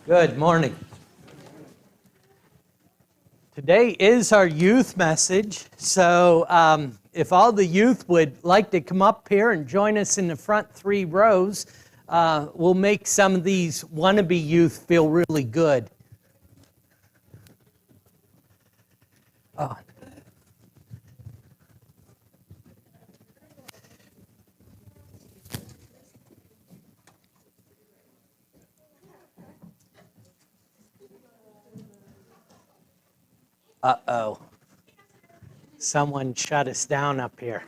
Good morning. Today is our youth message, so if all the youth would like to come up here and join us in the front 3 rows, we'll make some of these wannabe youth feel really good. Oh. Uh-oh. Someone shut us down up here.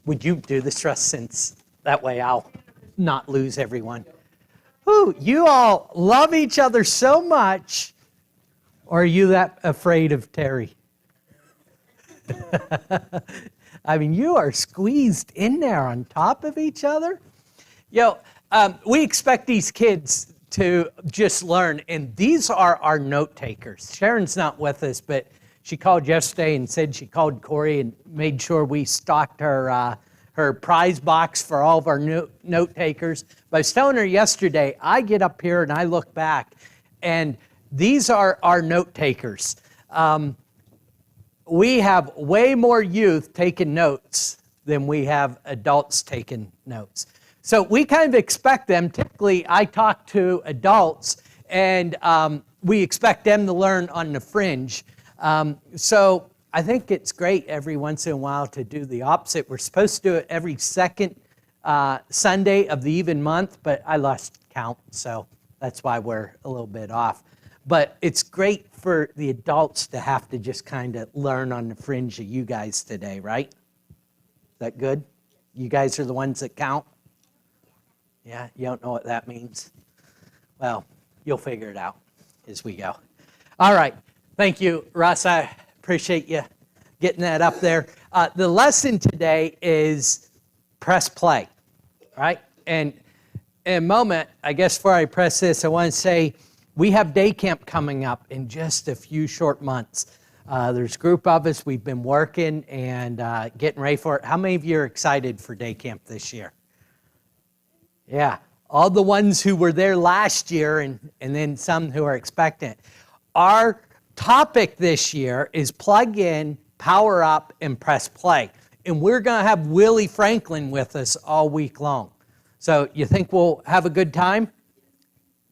Would you do this, Russ, since that way I'll not lose everyone? Ooh, you all love each other so much, or are you that afraid of Terry? I mean, you are squeezed in there on top of each other. We expect these kids to just learn, and these are our note takers. Sharon's not with us, but she called yesterday and said she called Corey and made sure we stocked her prize box for all of our note takers. But I was telling her yesterday, I get up here and I look back, and these are our note takers. We have way more youth taking notes than we have adults taking notes. So we kind of expect them. Typically, I talk to adults, and we expect them to learn on the fringe. So I think it's great every once in a while to do the opposite. We're supposed to do it every second Sunday of the even month, but I lost count, so that's why we're a little bit off. But it's great for the adults to have to just kind of learn on the fringe of you guys today, right? Is that good? You guys are the ones that count? Yeah, you don't know what that means? Well, you'll figure it out as we go. All right. Thank you, Russ. I appreciate you getting that up there. The lesson today is press play, right? And in a moment, I guess before I press this, I want to say, we have day camp coming up in just a few short months. There's a group of us, we've been working and getting ready for it. How many of you are excited for day camp this year? Yeah, all the ones who were there last year and then some who are expectant. Our topic this year is plug in, power up, and press play. And we're going to have Willie Franklin with us all week long. So you think we'll have a good time?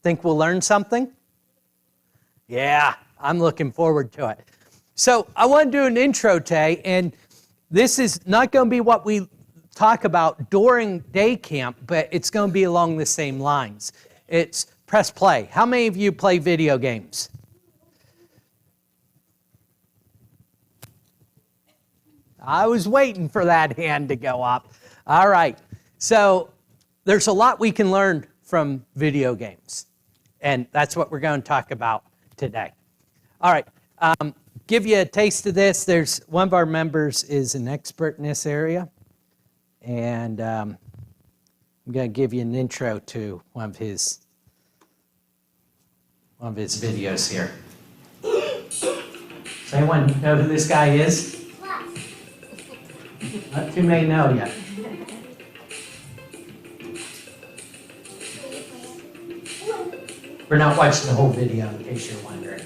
Think we'll learn something? Yeah, I'm looking forward to it. So I want to do an intro today, and this is not going to be what we talk about during day camp, but it's going to be along the same lines. It's press play. How many of you play video games? I was waiting for that hand to go up. All right, so there's a lot we can learn from video games. And that's what we're going to talk about today. All right, give you a taste of this. There's one of our members is an expert in this area. And I'm going to give you an intro to one of his videos here. Does anyone know who this guy is? Not too many know yet. We're not watching the whole video, in case you're wondering.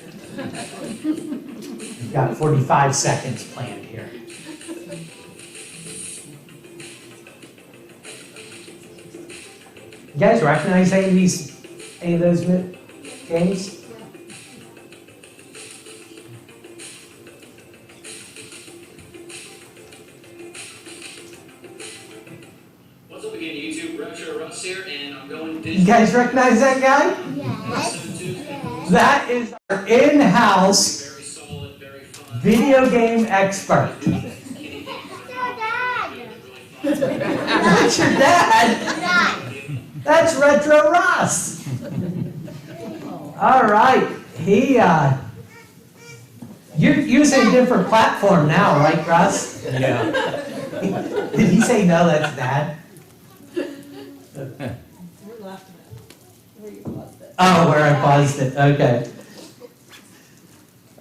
We've got 45 seconds planned here. You guys recognize any of those games? What's up again, YouTube? Retro Russ here, and I'm going to... You guys recognize that guy? That is our in-house video game expert. That's your dad? That's Retro Russ. All right. You're using a different platform now, right, Russ? Yeah. Did he say no, that's Dad? Oh, where I paused it. Okay.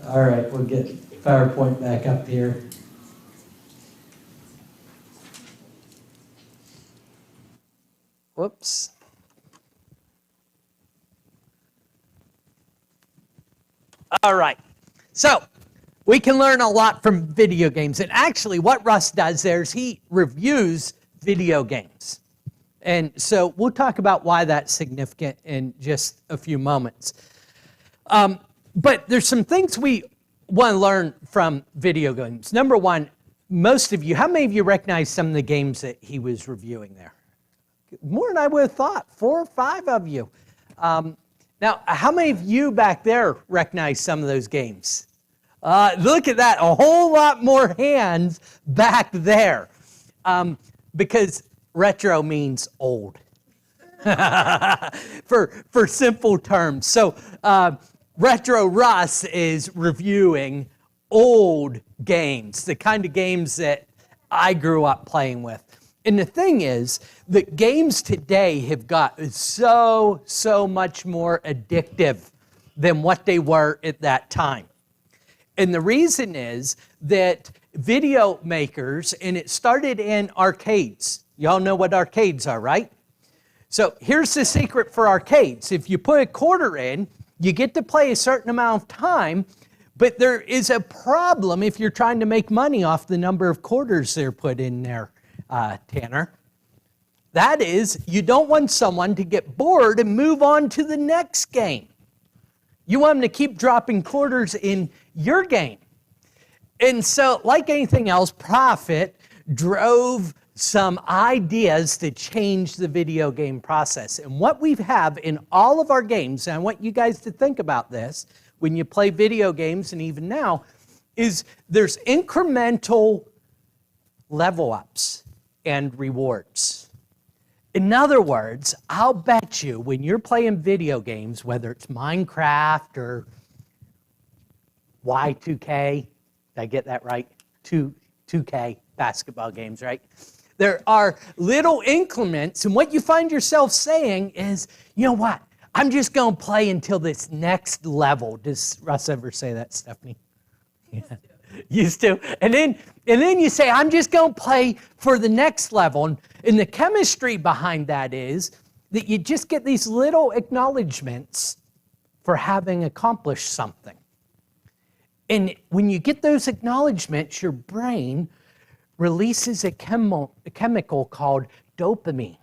All right, we'll get PowerPoint back up here. Whoops. All right. So we can learn a lot from video games. And actually, what Russ does there is he reviews video games. And so we'll talk about why that's significant in just a few moments. But there's some things we want to learn from video games. Number one, most of you, how many of you recognize some of the games that he was reviewing there? More than I would have thought, 4 or 5 of you. Now, how many of you back there recognize some of those games? Look at that, a whole lot more hands back there. Because retro means old, for simple terms. So Retro Russ is reviewing old games, the kind of games that I grew up playing with. And the thing is that games today have got so much more addictive than what they were at that time. And the reason is that video makers, and it started in arcades. Y'all know what arcades are, right? So here's the secret for arcades. If you put a quarter in, you get to play a certain amount of time, but there is a problem if you're trying to make money off the number of quarters they're put in there, Tanner. That is, you don't want someone to get bored and move on to the next game. You want them to keep dropping quarters in your game. And so, like anything else, profit drove some ideas to change the video game process. And what we have in all of our games, and I want you guys to think about this when you play video games and even now, is there's incremental level ups and rewards. In other words, I'll bet you when you're playing video games, whether it's Minecraft or Y2K, did I get that right? 2K basketball games, right? There are little increments, and what you find yourself saying is, you know what? I'm just going to play until this next level. Does Russ ever say that, Stephanie? Yeah. Used to. And then you say, I'm just going to play for the next level. And the chemistry behind that is that you just get these little acknowledgments for having accomplished something. And when you get those acknowledgments, your brain releases a chemical called dopamine.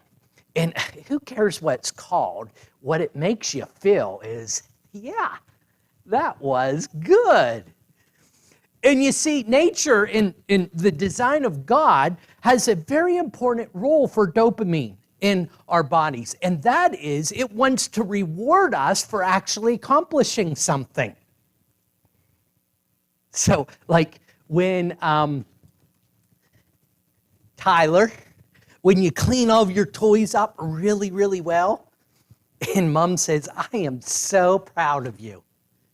And who cares what it's called? What it makes you feel is, yeah, that was good. And you see, nature in the design of God has a very important role for dopamine in our bodies. And that is, it wants to reward us for actually accomplishing something. So, like when Tyler, when you clean all of your toys up really, really well, and Mom says, I am so proud of you.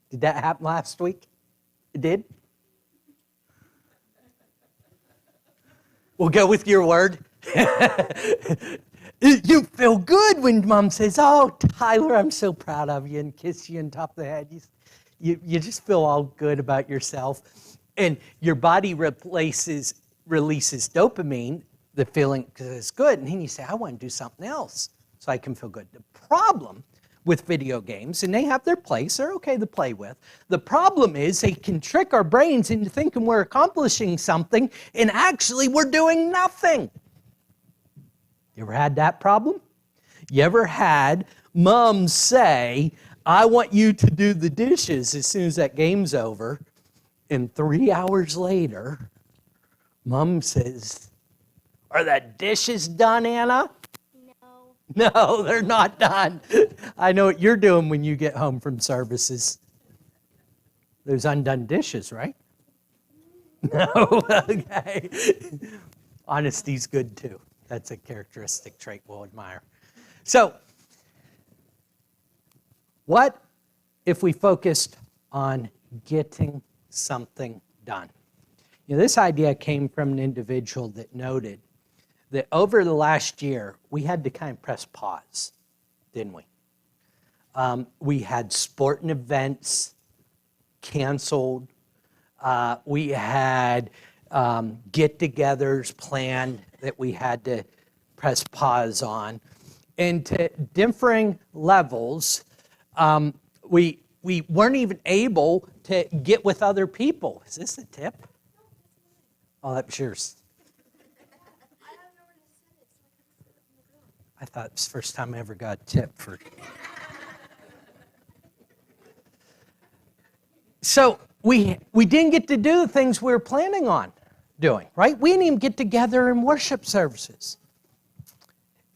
Did that happen last week? It did? We'll go with your word. You feel good when Mom says, oh, Tyler, I'm so proud of you, and kiss you on top of the head. You just feel all good about yourself. And your body releases dopamine, the feeling, because it's good. And then you say, I want to do something else so I can feel good. The problem with video games, and they have their place, they're okay to play with. The problem is they can trick our brains into thinking we're accomplishing something, and actually we're doing nothing. You ever had that problem? You ever had Mom say, I want you to do the dishes as soon as that game's over, and 3 hours later, Mom says, are the dishes done, Anna? No, they're not done. I know what you're doing when you get home from services. There's undone dishes, right? No? Okay. Honesty's good, too. That's a characteristic trait we'll admire. So, what if we focused on getting something done? You know, this idea came from an individual that noted that over the last year, we had to kind of press pause, didn't we? We had sporting events canceled. We had get-togethers planned that we had to press pause on. and to differing levels, we weren't even able to get with other people. Is this a tip? Oh, that's yours. I thought it was the first time I ever got a tip for. So we didn't get to do the things we were planning on doing, right? We didn't even get together in worship services.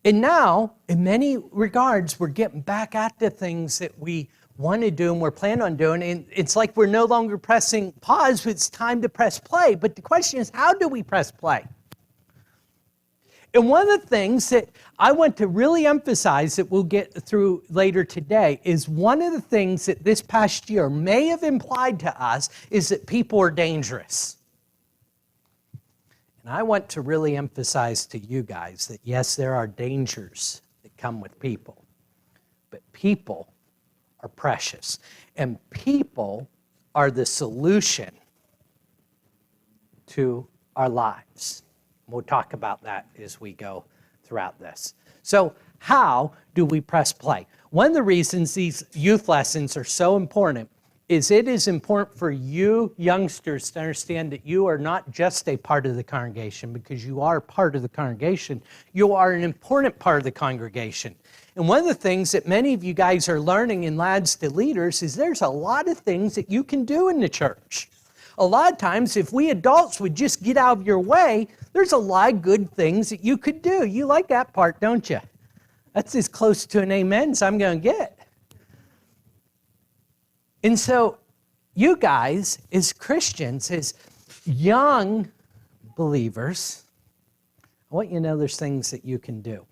And now, in many regards, we're getting back at the things that we want to do and we're planning on doing. And it's like we're no longer pressing pause, but it's time to press play. But the question is, how do we press play? And one of the things that I want to really emphasize that we'll get through later today is one of the things that this past year may have implied to us is that people are dangerous. And I want to really emphasize to you guys that yes, there are dangers that come with people, but people are precious. And people are the solution to our lives. We'll talk about that as we go throughout this. So how do we press play? One of the reasons these youth lessons are so important is it is important for you youngsters to understand that you are not just a part of the congregation, because you are part of the congregation. You are an important part of the congregation. And one of the things that many of you guys are learning in Lads to Leaders is there's a lot of things that you can do in the church. A lot of times, if we adults would just get out of your way, there's a lot of good things that you could do. You like that part, don't you? That's as close to an amen as I'm going to get. And so, you guys, as Christians, as young believers, I want you to know there's things that you can do.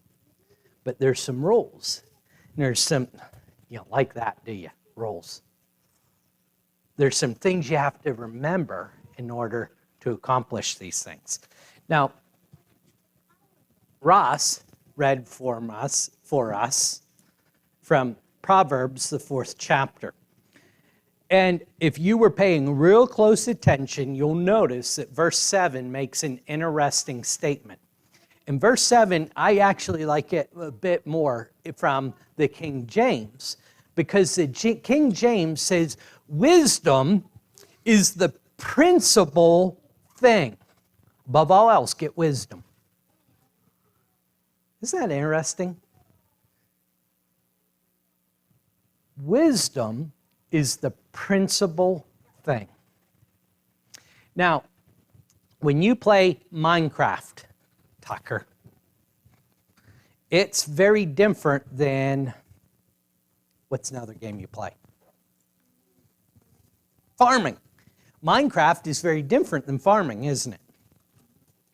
But there's some rules. And there's some, you don't like that, do you? Rules. There's some things you have to remember in order to accomplish these things. Now, Ross read for us from Proverbs, the 4th chapter. And if you were paying real close attention, you'll notice that verse 7 makes an interesting statement. In verse 7, I actually like it a bit more from the King James, because the King James says, wisdom is the principal thing. Above all else, get wisdom. Isn't that interesting? Wisdom is the principal thing. Now, when you play Minecraft, Tucker, it's very different than, what's another game you play? Farming. Minecraft is very different than farming, isn't it?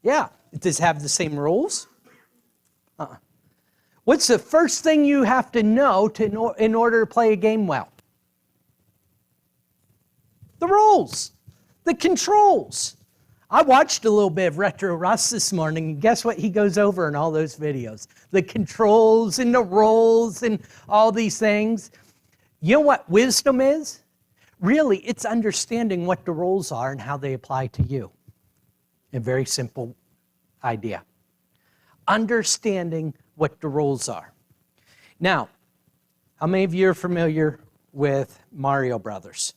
Yeah. Does it have the same rules? What's the first thing you have to know in order to play a game well? The rules, the controls. I watched a little bit of Retro Russ this morning, and guess what he goes over in all those videos? The controls and the roles and all these things. You know what wisdom is? Really, it's understanding what the rules are and how they apply to you. A very simple idea. Understanding what the rules are. Now, how many of you are familiar with Mario Brothers?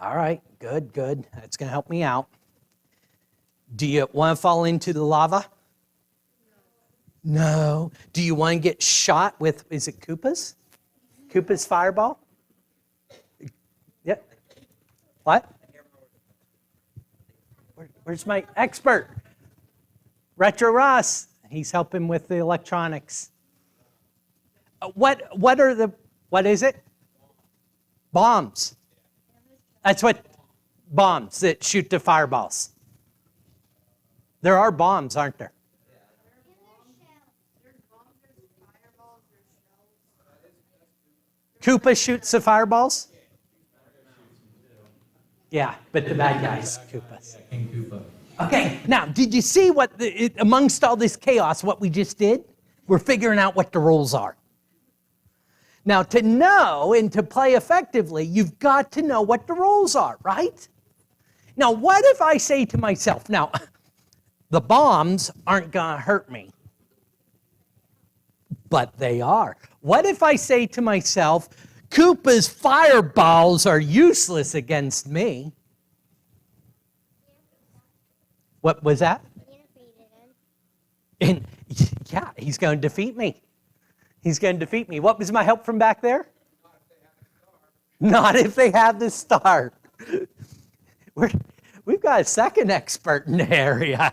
All right, good. That's going to help me out. Do you want to fall into the lava? No. Do you want to get shot with, is it Koopas? Koopa's fireball? Yep. What? Where's my expert? Retro Ross. He's helping with the electronics. What is it? Bombs. That's what bombs that shoot the fireballs. There are bombs, aren't there? Koopa shoots the fireballs? Yeah, but the bad guys, Koopas. King Koopa. Okay, now, did you see what, amongst all this chaos, what we just did? We're figuring out what the rules are. Now, to know and to play effectively, you've got to know what the rules are, right? Now, what if I say to myself, now, the bombs aren't going to hurt me. but they are. What if I say to myself, Koopa's fireballs are useless against me? What was that? And yeah, he's going to defeat me. He's going to defeat me. What was my help from back there? Not if they have the star. We've got a second expert in the area.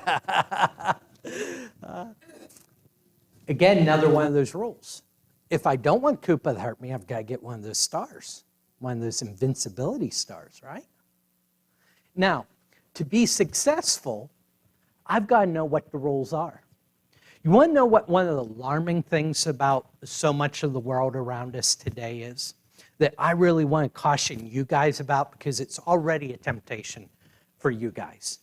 Again, another one of those rules. If I don't want Koopa to hurt me, I've got to get one of those stars, one of those invincibility stars, right? Now, to be successful, I've got to know what the rules are. You want to know what one of the alarming things about so much of the world around us today is? That I really want to caution you guys about, because it's already a temptation for you guys.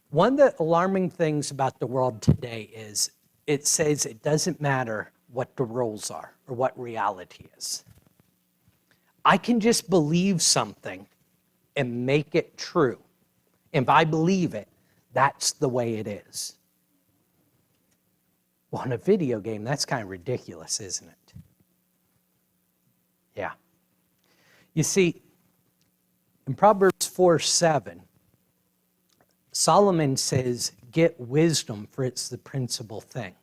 One of the alarming things about the world today is it says it doesn't matter what the rules are or what reality is. I can just believe something and make it true. If I believe it, that's the way it is. Well, in a video game, that's kind of ridiculous, isn't it? Yeah. You see, in Proverbs 4:7, Solomon says, get wisdom, for it's the principal thing.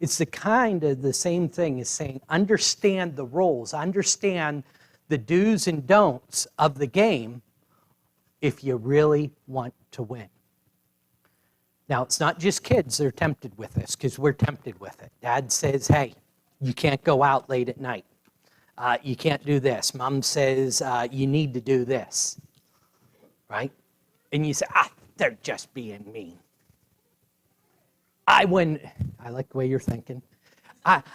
It's the kind of the same thing as saying, understand the rules, understand the do's and don'ts of the game if you really want to win. Now, it's not just kids that are tempted with this, because we're tempted with it. Dad says, hey, you can't go out late at night. You can't do this. Mom says, you need to do this, right? And you say, they're just being mean. I like the way you're thinking. I'm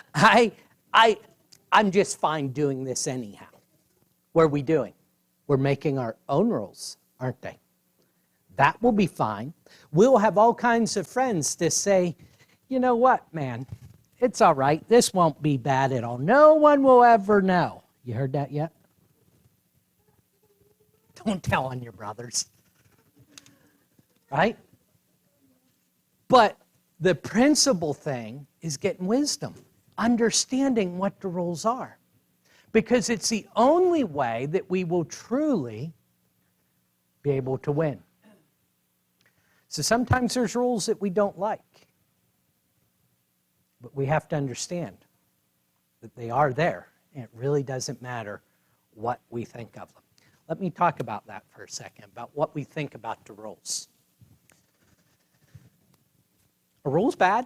just fine doing this anyhow. What are we doing? We're making our own rules, aren't they? That will be fine. We'll have all kinds of friends to say, you know what, man? It's all right. This won't be bad at all. No one will ever know. You heard that yet? Don't tell on your brothers. Right? But the principal thing is getting wisdom, understanding what the rules are. Because it's the only way that we will truly be able to win. So sometimes there's rules that we don't like. But we have to understand that they are there, and it really doesn't matter what we think of them. Let me talk about that for a second, about what we think about the rules. Are rules bad?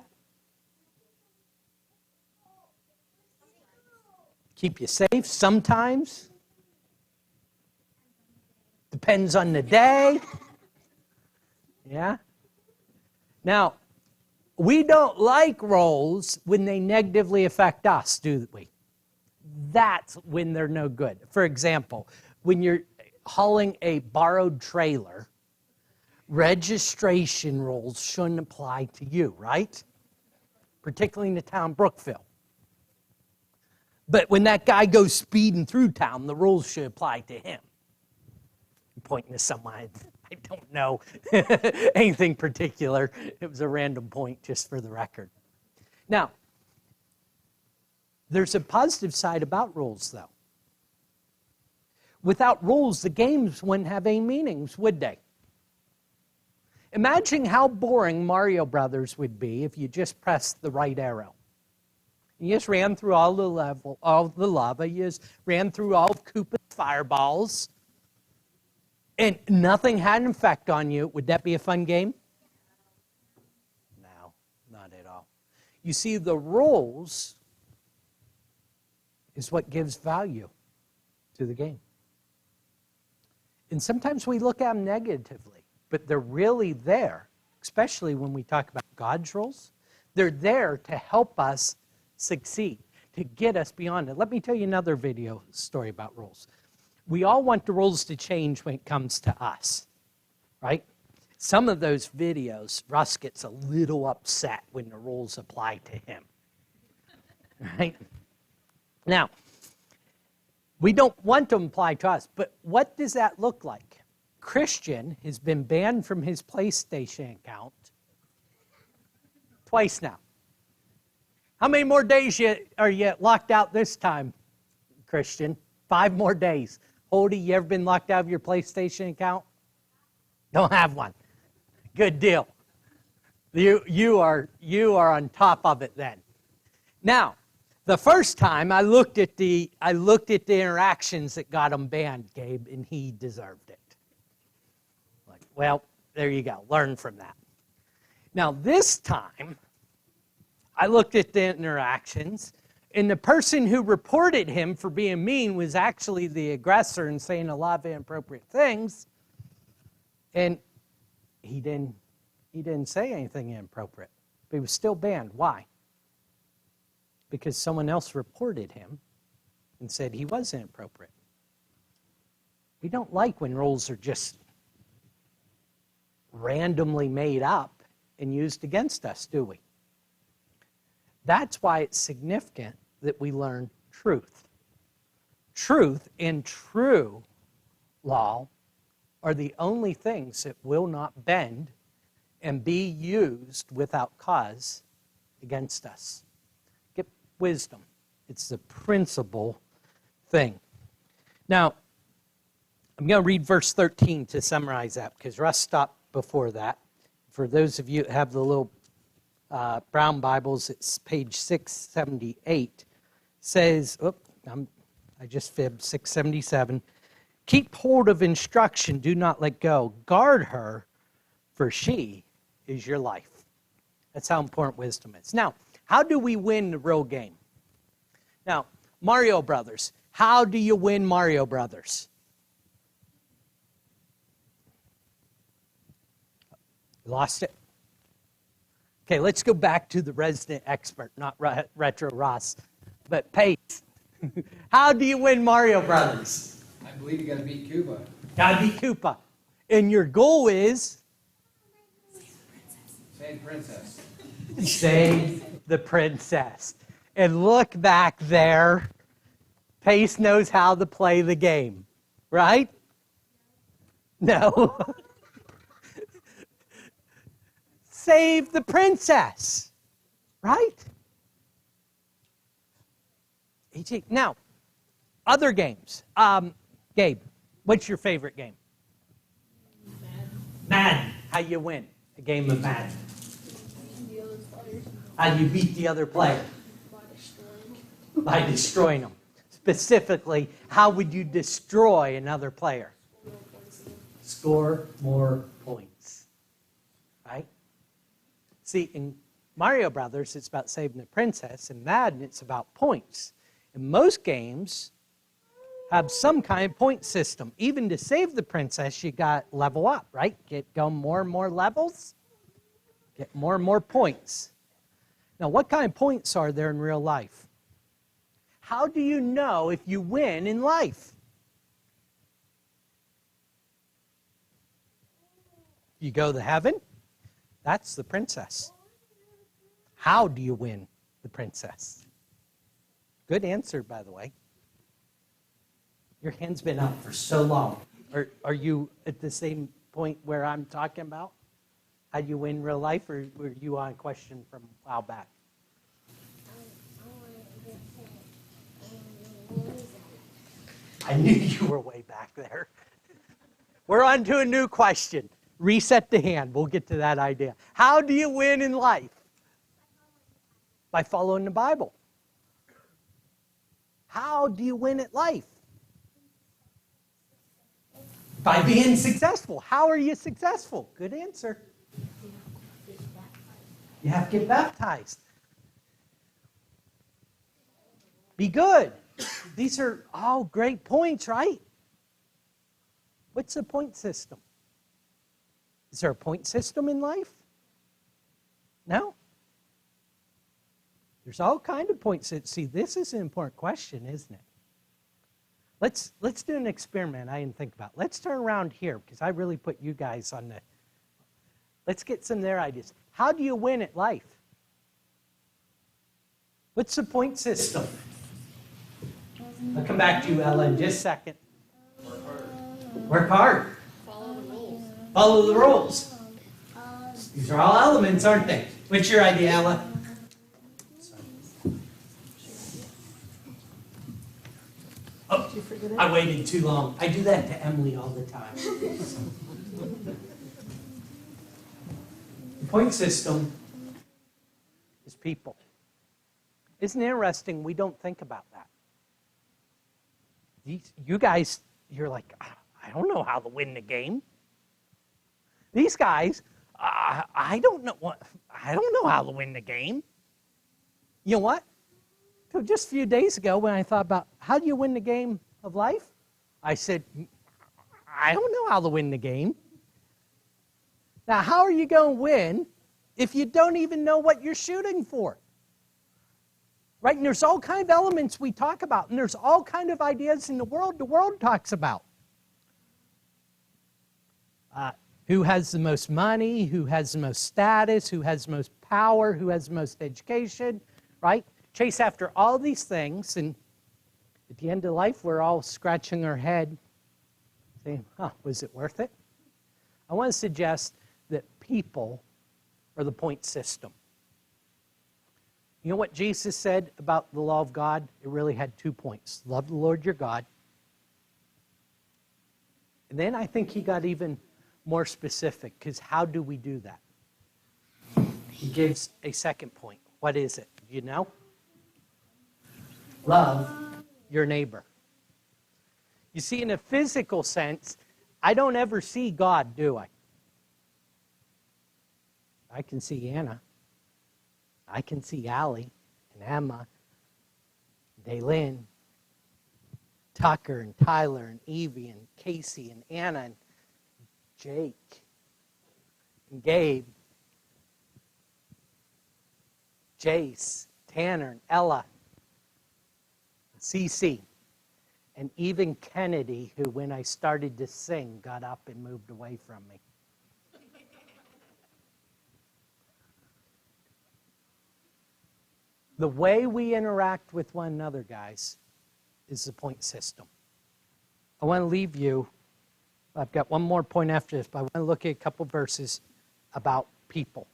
Keep you safe sometimes. Depends on the day. Yeah? Now, we don't like rules when they negatively affect us, do we? That's when they're no good. For example, when you're hauling a borrowed trailer, registration rules shouldn't apply to you, right? Particularly in the town Brookville. But when that guy goes speeding through town, the rules should apply to him. I'm pointing to someone I don't know anything particular. It was a random point just for the record. Now, there's a positive side about rules, though. Without rules, the games wouldn't have any meanings, would they? Imagine how boring Mario Brothers would be if you just pressed the right arrow. You just ran through all the lava, you just ran through all of Koopa's fireballs, and nothing had an effect on you. Would that be a fun game? No, not at all. You see, the rules is what gives value to the game. And sometimes we look at them negatively, but they're really there, especially when we talk about God's rules. They're there to help us succeed, to get us beyond it. Let me tell you another video story about rules. We all want the rules to change when it comes to us, right? Some of those videos, Russ gets a little upset when the rules apply to him, right? Now, we don't want them to apply to us, but what does that look like? Christian has been banned from his PlayStation account twice now. How many more days are you locked out this time, Christian? 5 more days. Holdy, you ever been locked out of your PlayStation account? Don't have one. Good deal. You are on top of it then. Now, the first time I looked at the interactions that got him banned, Gabe, and he deserved it. Like, well, there you go. Learn from that. Now, this time, I looked at the interactions, and the person who reported him for being mean was actually the aggressor and saying a lot of inappropriate things, and he didn't say anything inappropriate, but he was still banned. Why? Because someone else reported him and said he was inappropriate. We don't like when rules are just randomly made up and used against us, do we? That's why it's significant that we learn truth. Truth and true law are the only things that will not bend and be used without cause against us. Get wisdom. It's the principal thing. Now, I'm going to read verse 13 to summarize that, because Russ stopped before that. For those of you that have the little brown Bibles, it's page 678. Says, I just fibbed, 677. Keep hold of instruction, do not let go. Guard her, for she is your life. That's how important wisdom is. Now, how do we win the real game? Now, Mario Brothers. How do you win Mario Brothers? Lost it? Okay, let's go back to the resident expert, not Retro Ross, but Pace. How do you win Mario Brothers? I believe you got to beat Cuba. Got to beat Koopa. And your goal is? Save the princess. Save the princess. And look back there. Pace knows how to play the game, right? No. Save the princess, right? Now, other games. Gabe, what's your favorite game? Madden. How you win a game of Madden? How do you beat the other player? By destroying them. Specifically, how would you destroy another player? Score more points. Right? See, in Mario Brothers, it's about saving the princess. In Madden, it's about points. And most games have some kind of point system. Even to save the princess, you got to level up, right? Go more and more levels, get more and more points. Now, what kind of points are there in real life? How do you know if you win in life? You go to heaven? That's the princess. How do you win the princess? Good answer, by the way. Your hand's been up for so long. Are you at the same point where I'm talking about? How do you win real life, or were you on a question from a while back? I knew you were way back there. We're on to a new question. Reset the hand. We'll get to that idea. How do you win in life? By following the Bible. How do you win at life? By being successful. How are you successful? Good answer. You have to get baptized. Be good. These are all great points, right? What's the point system? Is there a point system in life? No? There's all kinds of points. See, this is an important question, isn't it? Let's do an experiment I didn't think about. Let's turn around here, because I really put you guys on the... Let's get some of their ideas. How do you win at life? What's the point system? I'll come back to you, Ella, in just a second. Work hard. Follow the rules. Follow the rules. These are all elements, aren't they? What's your idea, Ella? I waited too long. I do that to Emily all the time. The point system is people. Isn't it interesting? We don't think about that. You guys, you're like, I don't know how to win the game. These guys, I don't know how to win the game. You know what? So just a few days ago when I thought about how do you win the game of life, I said, I don't know how to win the game. Now, how are you going to win if you don't even know what you're shooting for? Right? And there's all kind of elements we talk about, and there's all kind of ideas in the world talks about. Who has the most money, who has the most status, who has the most power, who has the most education, right? Chase after all these things, and at the end of life, we're all scratching our head, saying, was it worth it? I want to suggest that people are the point system. You know what Jesus said about the law of God? It really had 2 points. Love the Lord your God. And then I think he got even more specific, because how do we do that? He gives a second point. What is it? You know? Love your neighbor. You see, in a physical sense, I don't ever see God, do I? I can see Anna. I can see Allie and Emma, Daylin, Tucker and Tyler and Evie and Casey and Anna and Jake and Gabe, Jace, Tanner and Ella, and Cece, and even Kennedy, who when I started to sing got up and moved away from me. The way we interact with one another, guys, is the point system. I want to leave you, I've got one more point after this, but I want to look at a couple verses about people.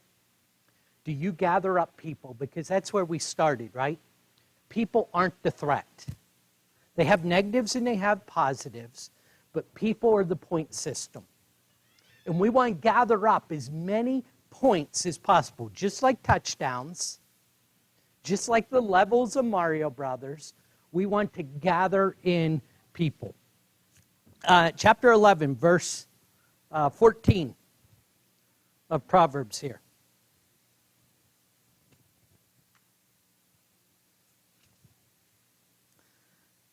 Do you gather up people? Because that's where we started, right? People aren't the threat. They have negatives and they have positives, but people are the point system. And we want to gather up as many points as possible, just like touchdowns, just like the levels of Mario Brothers. We want to gather in people. Chapter 11, verse 14 of Proverbs here.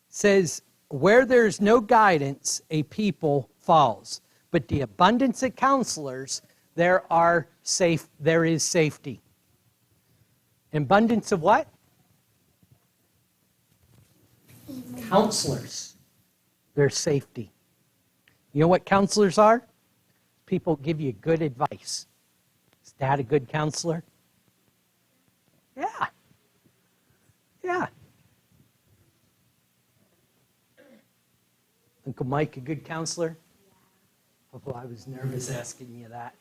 Says, where there's no guidance, a people falls. But the abundance of counselors, there is safety. Abundance of what? Counselors. There's safety. You know what counselors are? People give you good advice. Is Dad a good counselor? Yeah. Yeah. Uncle Mike a good counselor? Oh, I was nervous asking you that.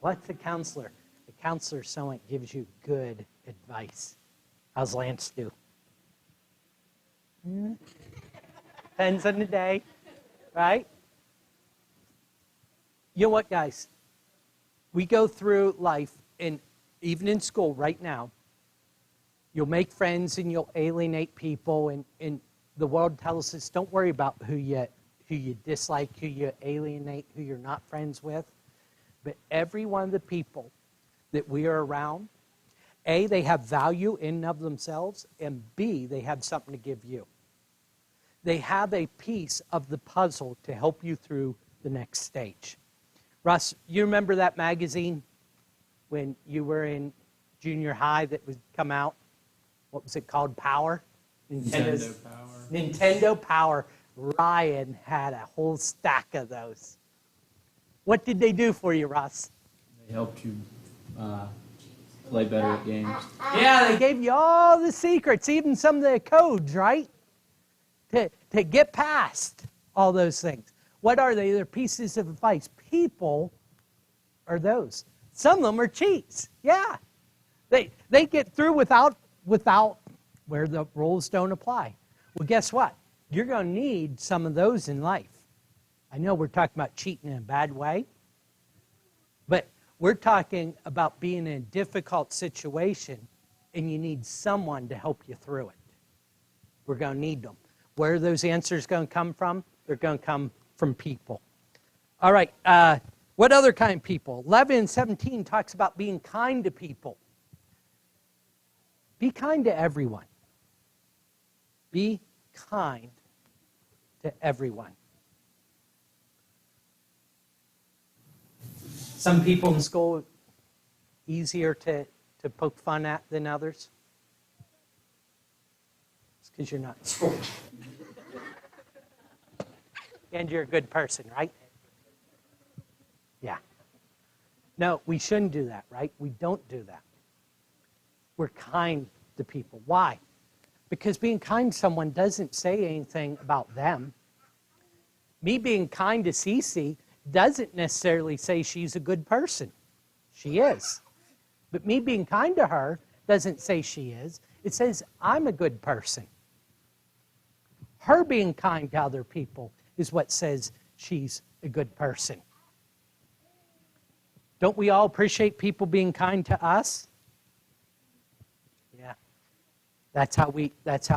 What's a counselor? A counselor is someone that gives you good advice. How's Lance do? Depends on the day, right? You know what, guys? We go through life, and even in school right now, you'll make friends and you'll alienate people, and the world tells us don't worry about who you dislike, who you alienate, who you're not friends with. But every one of the people that we are around, A, they have value in and of themselves, and B, they have something to give you. They have a piece of the puzzle to help you through the next stage. Russ, you remember that magazine when you were in junior high that would come out? What was it called? Power? Nintendo Power. Nintendo Power. Ryan had a whole stack of those. What did they do for you, Russ? They helped you play better at games. Yeah, they gave you all the secrets, even some of the codes, right? To get past all those things. What are they? They're pieces of advice. People are those. Some of them are cheats. Yeah. They get through without where the rules don't apply. Well, guess what? You're going to need some of those in life. I know we're talking about cheating in a bad way, but we're talking about being in a difficult situation and you need someone to help you through it. We're going to need them. Where are those answers going to come from? They're going to come from people. All right, what other kind of people? 11 and 17 talks about being kind to people. Be kind to everyone. Be kind to everyone. Some people in school easier to poke fun at than others. It's because you're not in school. And you're a good person, right? Yeah. No, we shouldn't do that, right? We don't do that. We're kind to people. Why? Because being kind to someone doesn't say anything about them. Me being kind to Cece doesn't necessarily say she's a good person. She is. But me being kind to her doesn't say she is. It says I'm a good person. Her being kind to other people is what says she's a good person. Don't we all appreciate people being kind to us? Yeah. That's how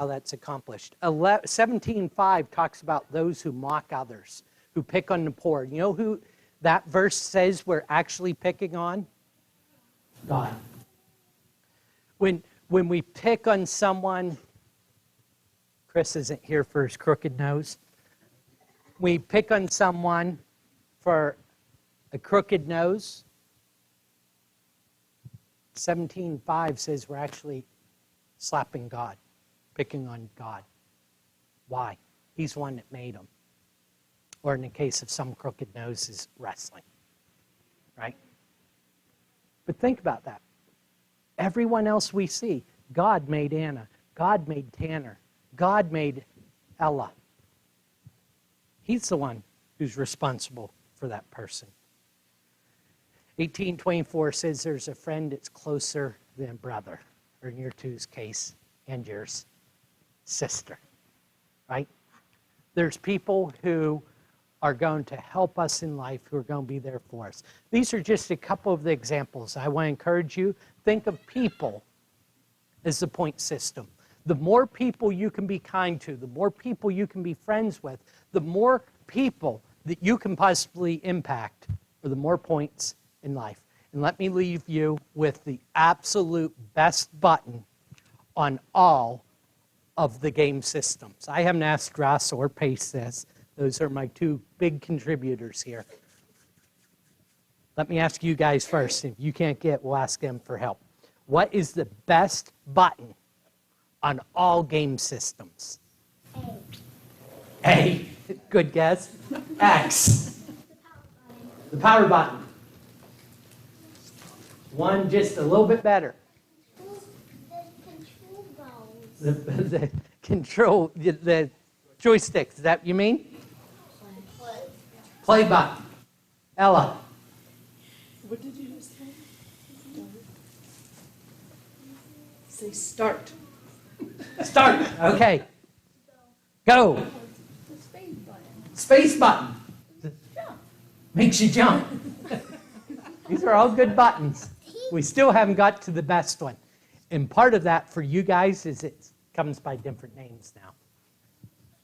that's accomplished. 17:5 talks about those who mock others, who pick on the poor. You know who that verse says we're actually picking on? God. When we pick on someone, Chris isn't here for his crooked nose. We pick on someone for a crooked nose. 17:5 says we're actually slapping God, picking on God. Why? He's the one that made them. Or in the case of some crooked noses, wrestling. Right? But think about that. Everyone else we see, God made Anna. God made Tanner. God made Ella. He's the one who's responsible for that person. 18:24 says there's a friend that's closer than a brother, or in your two's case, and yours, sister. Right? There's people who are going to help us in life, who are going to be there for us. These are just a couple of the examples. I want to encourage you, think of people as the point system. The more people you can be kind to, the more people you can be friends with, the more people that you can possibly impact, or the more points in life. And let me leave you with the absolute best button on all of the game systems. I haven't asked Ross or Pace this. Those are my two big contributors here. Let me ask you guys first. If you can't get, we'll ask them for help. What is the best button on all game systems? A. Good guess. X. The power button. One just a little bit better. The control, the joysticks. Is that what you mean? Play button. Ella. What did you just say? Say start. Start. Okay. Go. The space button. Space button. Jump. Makes you jump. These are all good buttons. We still haven't got to the best one. And part of that for you guys is it comes by different names now.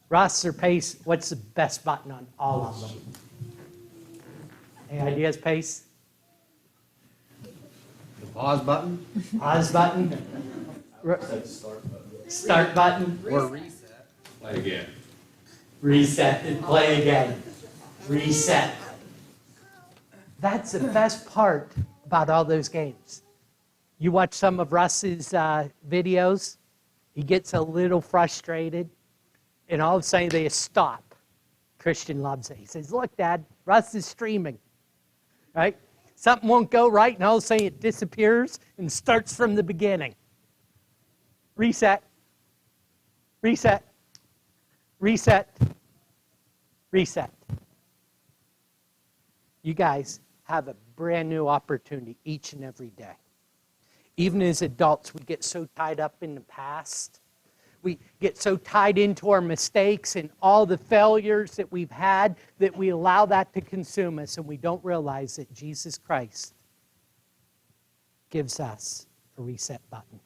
Ross or Pace, what's the best button on all of them? Any ideas, Pace? The pause button Pause button? Start button? or reset. Play again. Reset and play again. Reset. That's the best part about all those games. You watch some of Russ's videos, he gets a little frustrated, and all of a sudden they stop. Christian loves it. He says, look, Dad, Russ is streaming. Right? Something won't go right, and all of a sudden it disappears and starts from the beginning. Reset. Reset. Reset. Reset. You guys have a brand new opportunity each and every day. Even as adults, we get so tied up in the past. We get so tied into our mistakes and all the failures that we've had that we allow that to consume us, and we don't realize that Jesus Christ gives us a reset button.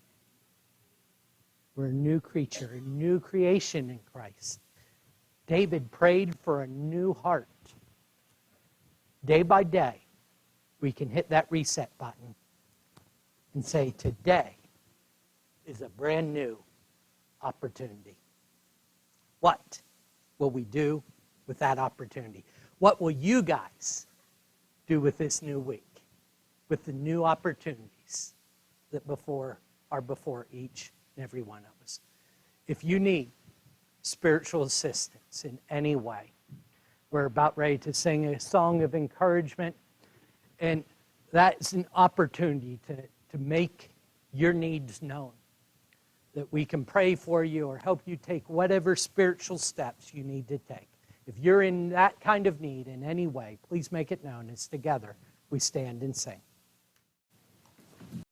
We're a new creature, a new creation in Christ. David prayed for a new heart. Day by day, we can hit that reset button and say, today is a brand new opportunity. What will we do with that opportunity? What will you guys do with this new week, with the new opportunities that are before each and every one of us? If you need spiritual assistance in any way, we're about ready to sing a song of encouragement, and that's an opportunity to make your needs known, that we can pray for you or help you take whatever spiritual steps you need to take. If you're in that kind of need in any way, please make it known as together we stand and sing.